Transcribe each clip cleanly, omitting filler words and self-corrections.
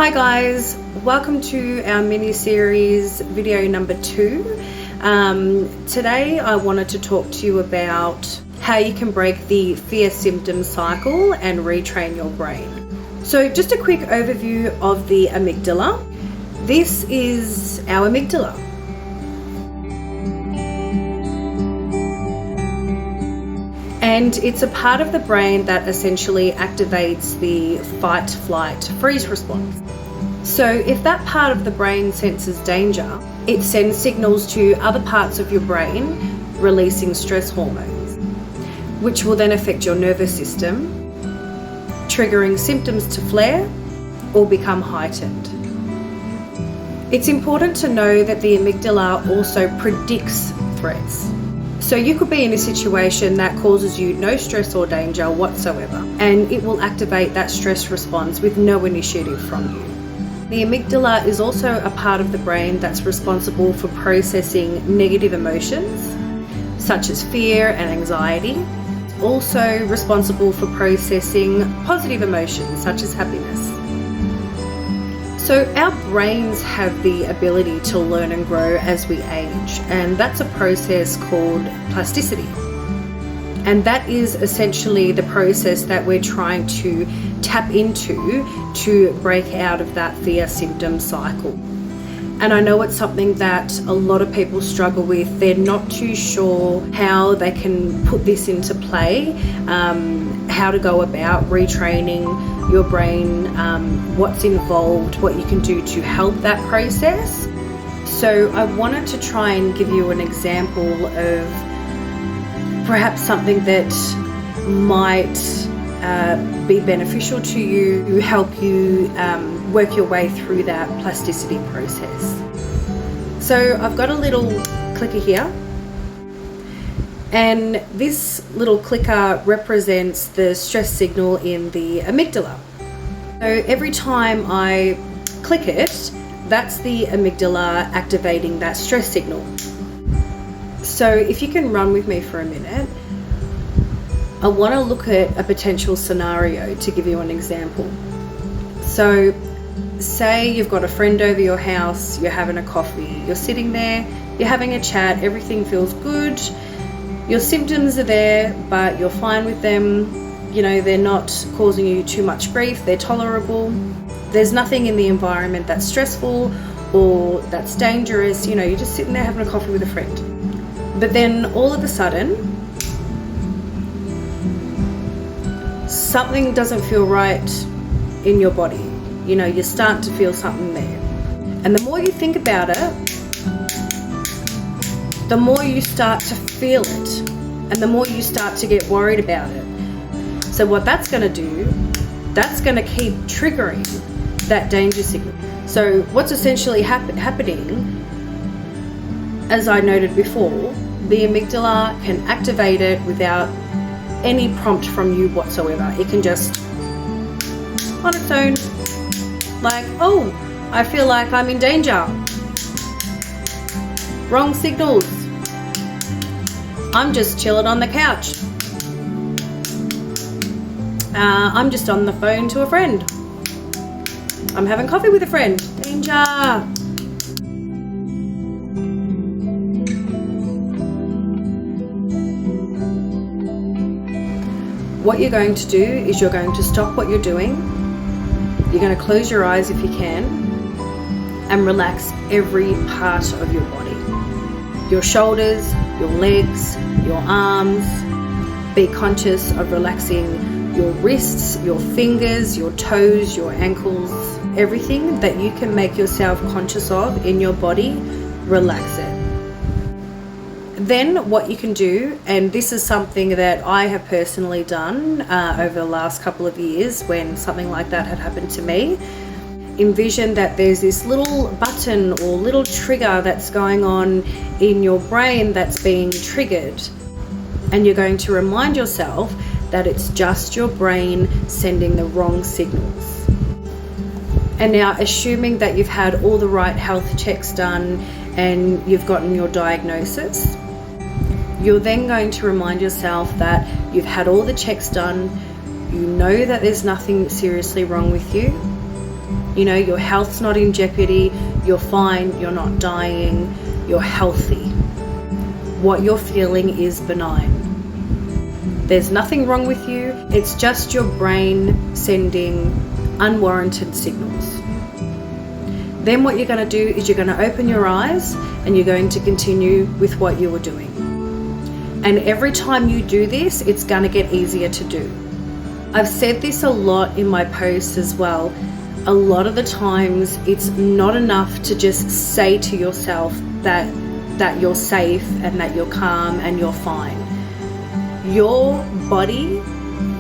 Hi guys, welcome to our mini-series video number 2. Today I wanted to talk to you about how you can break the fear symptom cycle and retrain your brain. So just a quick overview of the amygdala. This is our amygdala. And it's a part of the brain that essentially activates the fight, flight, freeze response. So if that part of the brain senses danger, it sends signals to other parts of your brain releasing stress hormones, which will then affect your nervous system, triggering symptoms to flare or become heightened. It's important to know that the amygdala also predicts threats. So you could be in a situation that causes you no stress or danger whatsoever, and it will activate that stress response with no initiative from you. The amygdala is also a part of the brain that's responsible for processing negative emotions, such as fear and anxiety. Also responsible for processing positive emotions, such as happiness. So our brains have the ability to learn and grow as we age, and that's a process called plasticity. And that is essentially the process that we're trying to tap into to break out of that fear symptom cycle. And I know it's something that a lot of people struggle with. They're not too sure how they can put this into play, how to go about retraining your brain, what's involved, what you can do to help that process. So I wanted to try and give you an example of perhaps something that might be beneficial to you, help you work your way through that plasticity process. So I've got a little clicker here, and this little clicker represents the stress signal in the amygdala. So every time I click it, that's the amygdala activating that stress signal. So if you can run with me for a minute, I want to look at a potential scenario to give you an example. So say you've got a friend over your house, you're having a coffee, you're sitting there, you're having a chat, everything feels good, your symptoms are there, but you're fine with them. You know, they're not causing you too much grief, they're tolerable. There's nothing in the environment that's stressful or that's dangerous. You know, you're just sitting there having a coffee with a friend. But then all of a sudden, something doesn't feel right in your body. You know, you start to feel something there. And the more you think about it, the more you start to feel it, and the more you start to get worried about it. So what that's going to do, that's going to keep triggering that danger signal. So what's essentially happening, as I noted before, the amygdala can activate it without any prompt from you whatsoever. It can just, on its own, like, oh, I feel like I'm in danger. Wrong signals. I'm just chilling on the couch. I'm just on the phone to a friend. I'm having coffee with a friend. Danger. What you're going to do is you're going to stop what you're doing. You're going to close your eyes if you can and relax every part of your body. Your shoulders, your legs, your arms. Be conscious of relaxing your wrists, your fingers, your toes, your ankles, everything that you can make yourself conscious of in your body, relax it. Then what you can do, and this is something that I have personally done over the last couple of years when something like that had happened to me, envision that there's this little button or little trigger that's going on in your brain that's being triggered, and you're going to remind yourself that it's just your brain sending the wrong signals. And now, assuming that you've had all the right health checks done and you've gotten your diagnosis, you're then going to remind yourself that you've had all the checks done, you know that there's nothing seriously wrong with you, You know, your health's not in jeopardy, you're fine, you're not dying, you're healthy. What you're feeling is benign. There's nothing wrong with you, it's just your brain sending unwarranted signals. Then what you're going to do is you're going to open your eyes and you're going to continue with what you were doing. And every time you do this, it's going to get easier to do. I've said this a lot in my posts as well. A lot of the times it's not enough to just say to yourself that you're safe and that you're calm and you're fine. Your body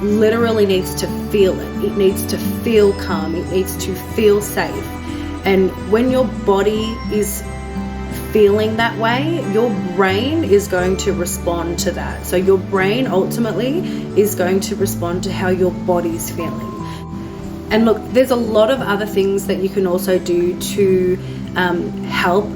literally needs to feel it. It needs to feel calm. It needs to feel safe. And when your body is feeling that way, your brain is going to respond to that. So your brain ultimately is going to respond to how your body's feeling. And look, there's a lot of other things that you can also do to help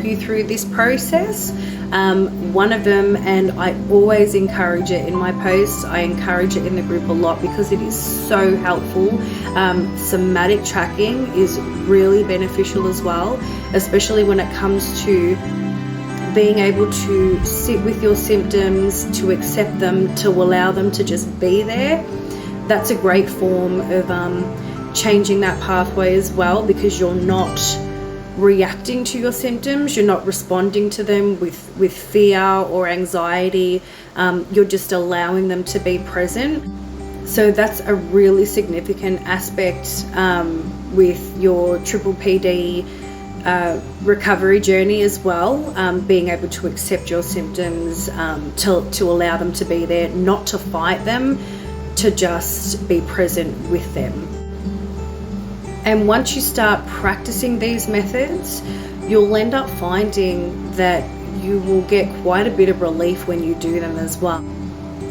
you through this process. One of them, and I always encourage it in my posts, I encourage it in the group a lot because it is so helpful. Somatic tracking is really beneficial as well, especially when it comes to being able to sit with your symptoms, to accept them, to allow them to just be there. That's a great form of changing that pathway as well, because you're not reacting to your symptoms, you're not responding to them with fear or anxiety, you're just allowing them to be present. So that's a really significant aspect with your PPPD recovery journey as well, being able to accept your symptoms, to allow them to be there, not to fight them, to just be present with them. And once you start practicing these methods, you'll end up finding that you will get quite a bit of relief when you do them as well.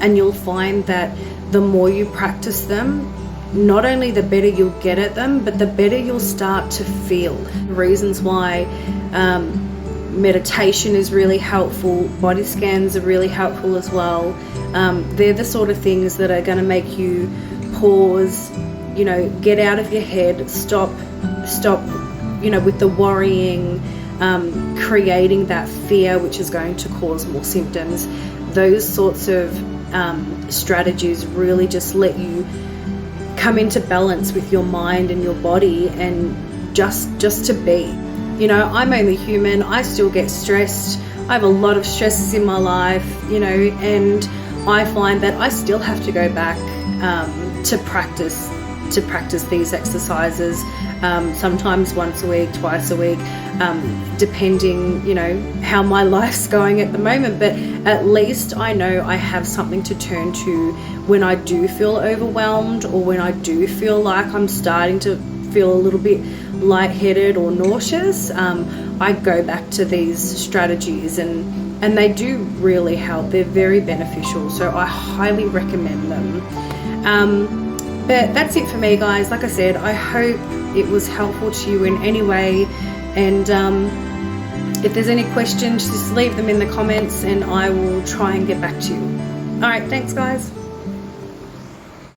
And you'll find that the more you practice them, not only the better you'll get at them, but the better you'll start to feel. The reasons why meditation is really helpful, body scans are really helpful as well. They're the sort of things that are going to make you pause, you know, get out of your head, stop, you know, with the worrying, creating that fear, which is going to cause more symptoms. Those sorts of strategies really just let you come into balance with your mind and your body, and just to be. You know, I'm only human, I still get stressed, I have a lot of stresses in my life, you know, and I find that I still have to go back to practice these exercises, sometimes once a week, twice a week, depending, you know, how my life's going at the moment. But at least I know I have something to turn to when I do feel overwhelmed, or when I do feel like I'm starting to feel a little bit lightheaded or nauseous. I go back to these strategies, and they do really help. They're very beneficial, so I highly recommend them. But that's it for me, guys. Like I said, I hope it was helpful to you in any way, and if there's any questions, just leave them in the comments and I will try and get back to you. All right, thanks guys.